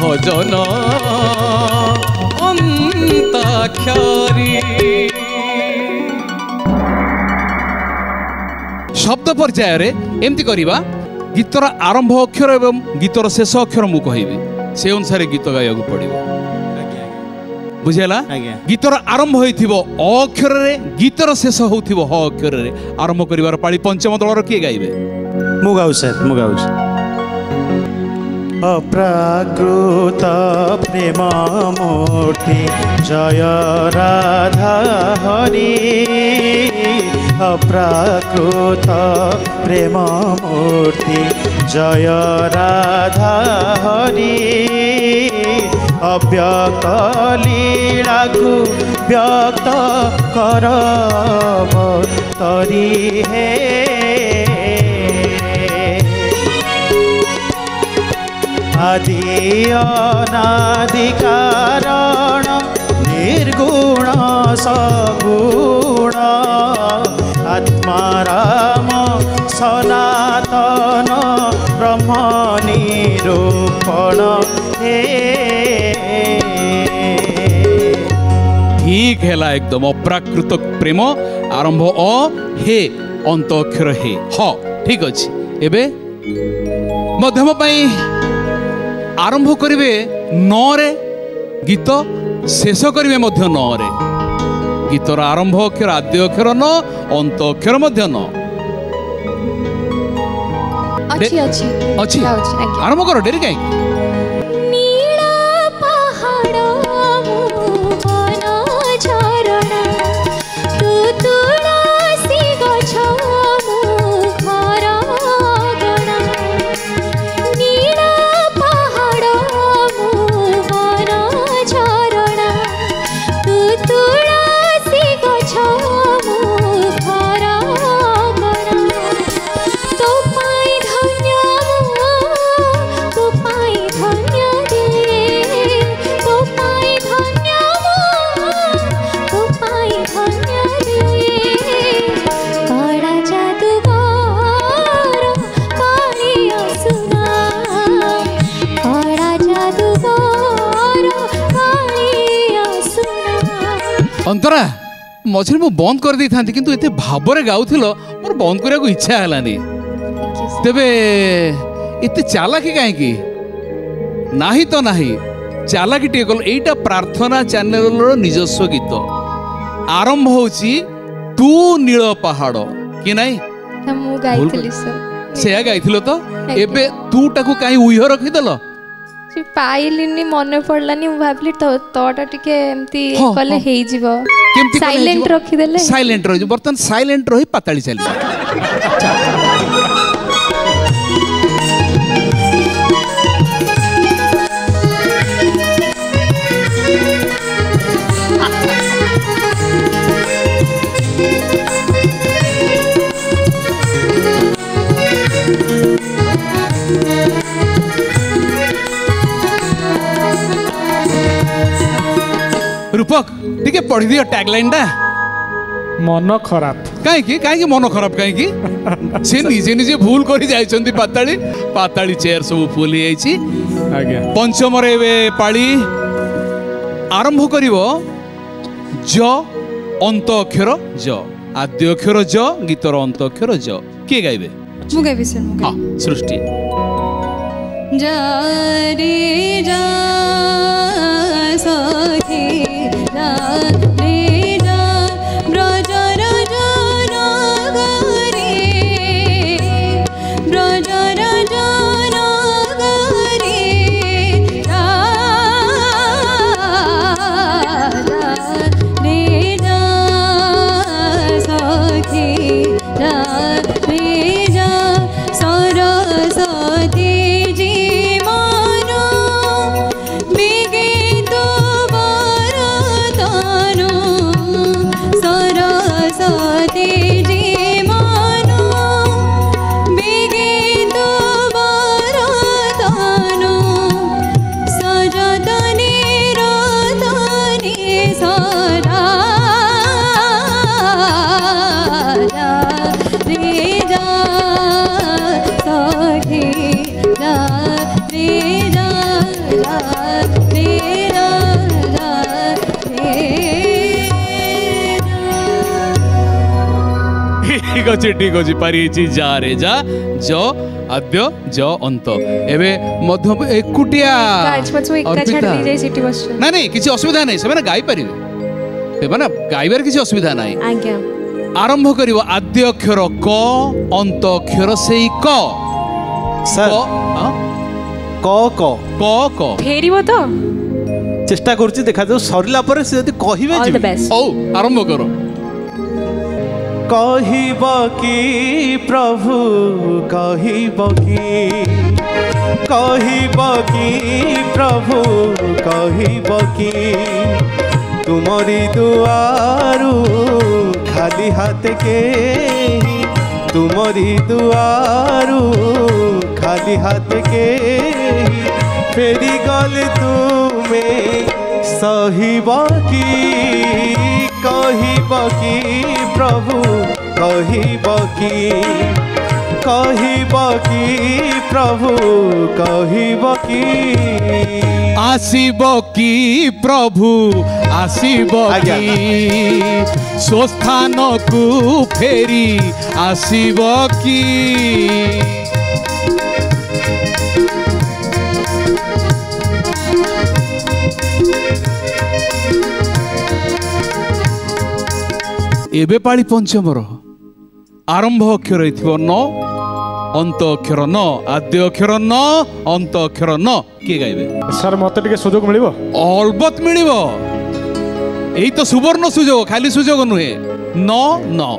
भजन अंताक्षरी। शब्द पर्याय रे एमती करिबा गीतर आरंभ अक्षर एवं गीतर शेष अक्षर मु कहबी से अनुसार गीत गायक पड़िबो बुझेला। गीतर आरंभ होइथिबो अ अक्षर रे गीतर शेष होउथिबो ह अक्षर रे आरंभ करिवार पाळी पंचम दलर किए गाइबे मु गाउ सर मु गाउ। अप्राकृत प्रेम मूर्ति जय राधा हरि अप्राकृत प्रेम मूर्ति जय राधा हरि अव्यक्त लीला को व्यक्त करब तरी हे आदि अनादि कारण निर्गुण सगुण आत्माराम सनातन ब्रह्म निरूपण हे। ठीक है एकदम अप्राकृत प्रेम आरंभ अ हे अंत अक्षर हे ह ठीक अच्छे। एबे मध्यम पाई आरंभ करिवे न रे गीत शेष करिवे मध्य न रे गीतर आरंभ अक्षर आद्य अक्षर न अंत अक्षर मध्य न अच्छी अच्छी अच्छी आरंभ करो डेरी कहीं अंतरा मझे मु बंद कर दी था किंतु एते भाबरे गाउथिलो मोर बंद करिया को इच्छा हलानी तेबे एते चालाकी काहे की नाही तो नाही चालाकी टे कल एटा प्रार्थना चैनल रो निजस्व गीत आरंभ होची तू नील पहाड़ कि नाही मु गाइथिली सर से गाइथिलो तो एबे तू टाकू काहे उइह रखि देलो पाइलिनी मन पड़लानी मु भाबली तो तोटा टिके एमती कले हेई जीवो साइलेंट रखी देले साइलेंट रही बर्तन साइलेंट रही पाताली चली रूपक टिके पढ़ी दियो टैगलाइन टा मन खराब कहीं मन खराब कहीं से निजे निजे भूल करी जाइछंती पाताली पाताली चेयर सब फुल ही आज्ञा पंचम रे पाली आरंभ करिवो ज अंत अक्षर ज आद्य अक्षर ज गीतर अंत अक्षर ज के गाइबे मु गाइबे सर मु हां सृष्टि जा रे जा सखी जा रे जा ब्रज रज नगरी ब्रज रज नगरी जा रे जा सखी जा रे जा सरस्वती जी मानो ठीक अच्छे पारी जा रे जा ज आद्य ज अंत एबे मध्य एकुटिया ना नहीं किसी असुविधा नहीं से गाई पारे से गाइबार किसी असुविधा नहीं आरंभ करिवो आद्य अक्षर क अंत अक्षर सेई क सर क क क क फेरिबो तो चेष्टा करछि देखा जाऊ सरिला पर से यदि कहिबे जी ओ आरंभ करो कहिब की प्रभु कहिब की प्रभु कहिब की तुमरी दुआरु खाली हाथ के तुमरी दुआरु खाली हाथ के फेरी गल तुमे सहिब की कहिब की प्रभु कहिब की प्रभु कहिब की आसीब की प्रभु आसीब की स्वस्थान को फेरी आसीब की एबे पाली पंचमर आरंभ अक्षर न अंत अक्षर न आद्य अक्षर न अंत अक्षर न किए गाइबे सर मत टिके सुजोग मिलिबो अलबत मिलिबो एई तो सुवर्ण सुजोग खाली सुजोग नुहे न न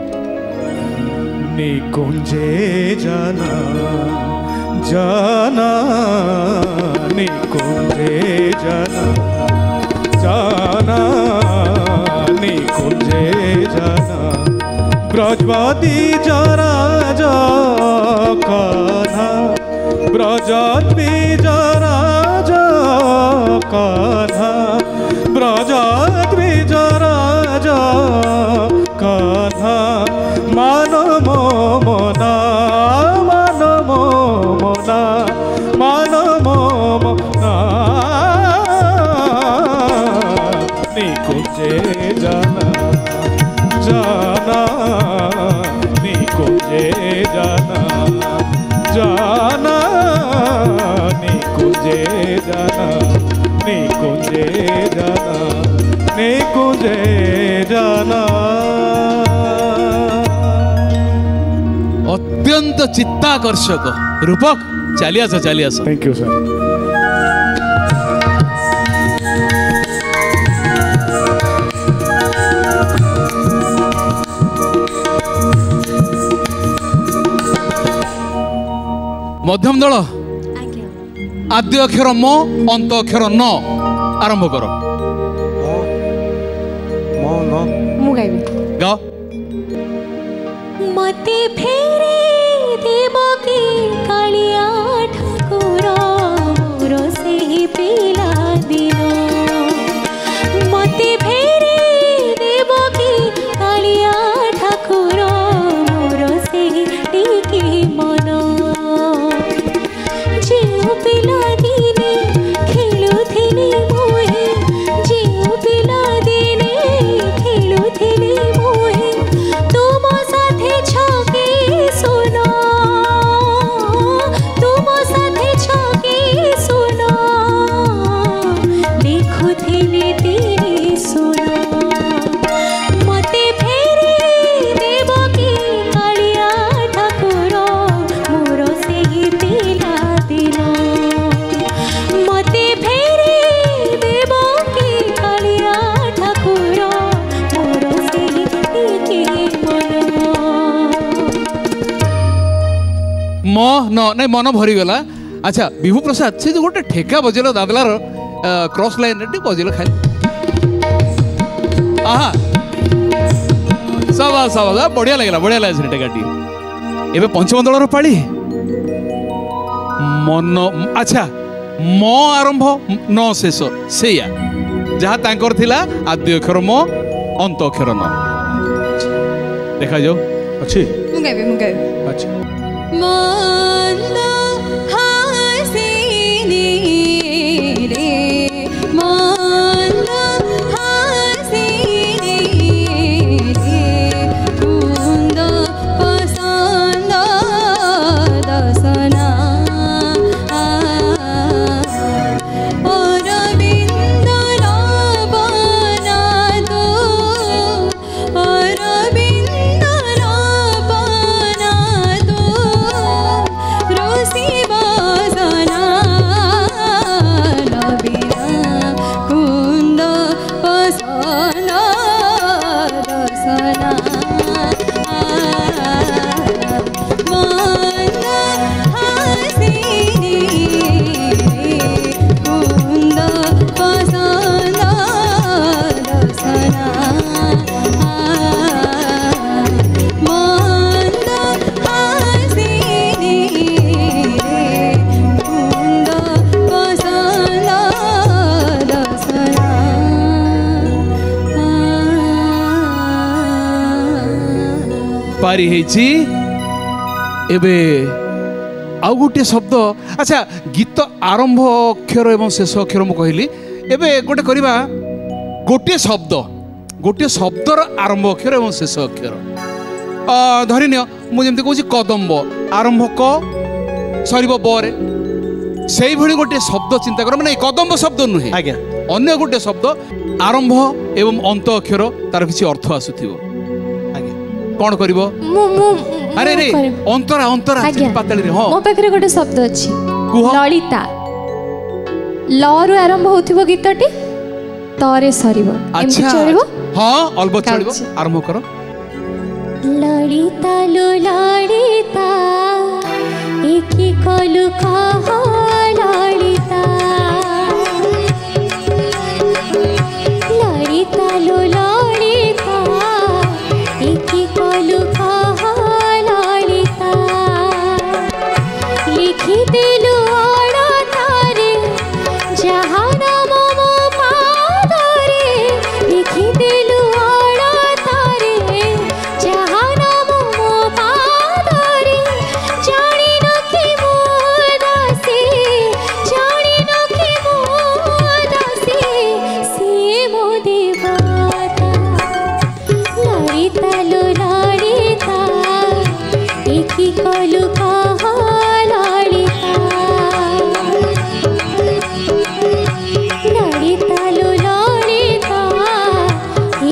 निकुंजे जाना जाना निकुंजे जाना जाना निकुंजे जाना ब्रजवादी जरा जा कान्हा ब्रजवादी जरा जा कान्हा ब्रजवादी जरा जा कान्हा मानो मोना मानो मोना मानो मोना निकुंजे जाना जाना निकुंजे जाना जाना निकुंजे जाना निकुंजे जाना निकुंजे जाना अत्यंत चित्ताकर्षक रूपक चली आस थैंक यू सर मध्यम दल आद्य अक्षर म अंत अक्षर न आरंभ कर गाओ मते फेरे देव की कालिया ठाकुर मोर सेही पिला दिन मते फेरे देव की कालिया ठाकुर मोर सेही टिकी मन जेउ पिला दिने खेलुथिनी मोहे जेउ पिला दिने खेलुथिनी मोहे तुम साथे छके सुनो तुम साथे छके सुनो देखुथिनी तेरे सुनो मते फेरे देव की कालिया ठाकुर मोर सेही पिला दिन मते फेरे देव की कालिया ठाकुर मोर सेही टिकी मन म न नहीं मन भरी गला अच्छा विभू प्रसाद से जो गोटे ठेका बजेलो दादलार क्रॉस लाइन रे बजेलो खाली आहा सब बढ़िया लगे से ठेकाटी एबे पंचम दलर पाली मन अच्छा म आरंभ न शेष सेया जहाँ तांकर थिला आद्य अक्षर म अंत अक्षर न देखा जाओ अच्छी मुगाइबे अच्छा मन हासिनी ବାରି ହେଇଛି। ଏବେ ଆଉ ଗୋଟିଏ ଶବ୍ଦ, ଆଚ୍ଛା ଗୀତ ଆରମ୍ଭ ଅକ୍ଷର ଏବଂ ଶେଷ ଅକ୍ଷର ମୁଁ କହିଲି, ଏବେ ଗୋଟେ କରିବା ଗୋଟିଏ ଶବ୍ଦର ଆରମ୍ଭ ଅକ୍ଷର ଏବଂ ଶେଷ ଅକ୍ଷର। ଧରିନିଅ ମୁଁ ଯେମିତି କହୁଛି କଦମ୍ବ, ଆରମ୍ଭ କ ସରିବ ବରେ, ସେଇଭଳି ଗୋଟିଏ ଶବ୍ଦ ଚିନ୍ତା କର, ମାନେ କଦମ୍ବ ଶବ୍ଦ ନୁହେଁ, ଆଜ୍ଞା ଅନ୍ୟ ଗୋଟିଏ ଶବ୍ଦ ଆରମ୍ଭ ଏବଂ ଅନ୍ତ ଅକ୍ଷର ତାର କିଛି ଅର୍ଥ ଆସୁଥିବ। ଆଜ୍ଞା କଣ କରିବ? ଆରେ ରେ ଅନ୍ତରା ଅନ୍ତରା ପାତାଳିରେ। ହଁ ମୋ ପାଖରେ ଗୋଟେ ଶବ୍ଦ ଅଛି, କୁହ। ଲଳିତା। ଲ ରୁ ଆରମ୍ଭ ହୋଉଥିବ ଗୀତଟି, ତରେ ସରିବ, ଏମିତି ଚଳିବ? ହଁ ଅଲବତ ଚଳିବ, ଆରମ୍ଭ କର। ଲଳିତା लो ललिता एकी कलु कह ललिता, ललिता लो ललिता एकी कलु कह ललिता, लिखि देलु अड़तारे जहाँ नाम मो पादरे, लिखि देलु अड़तारे जहाँ नाम मो पादरे, जानी न कि मो दासी, जानी न कि मो दासी, से मो देवता। ललिता लो ललिता एकी कलु कह ललिता, ललिता लो ललिता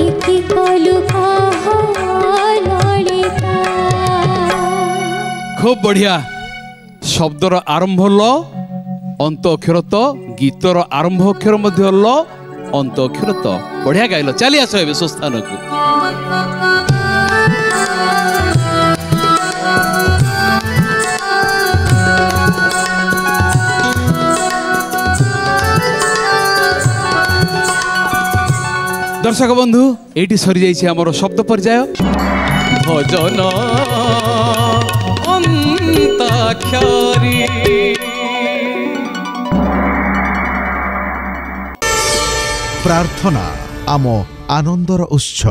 एकी कलु कह ललिता। খুব বঢ়িয়া। শব্দর আরম্ভ ল, অন্ত অক্ষর ত, গীতর আরম্ভ অক্ষর মধ্য ল, অন্ত অক্ষর ত। বঢ়িয়া গাইল। চালি আস এবে স্থানকু। দর্শক বন্ধু, এইটি সরি যাইছে আমার শব্দ পর্যায়। ভজন অন্তাক্ষরী, প্রার্থনা আম আনন্দর উৎস।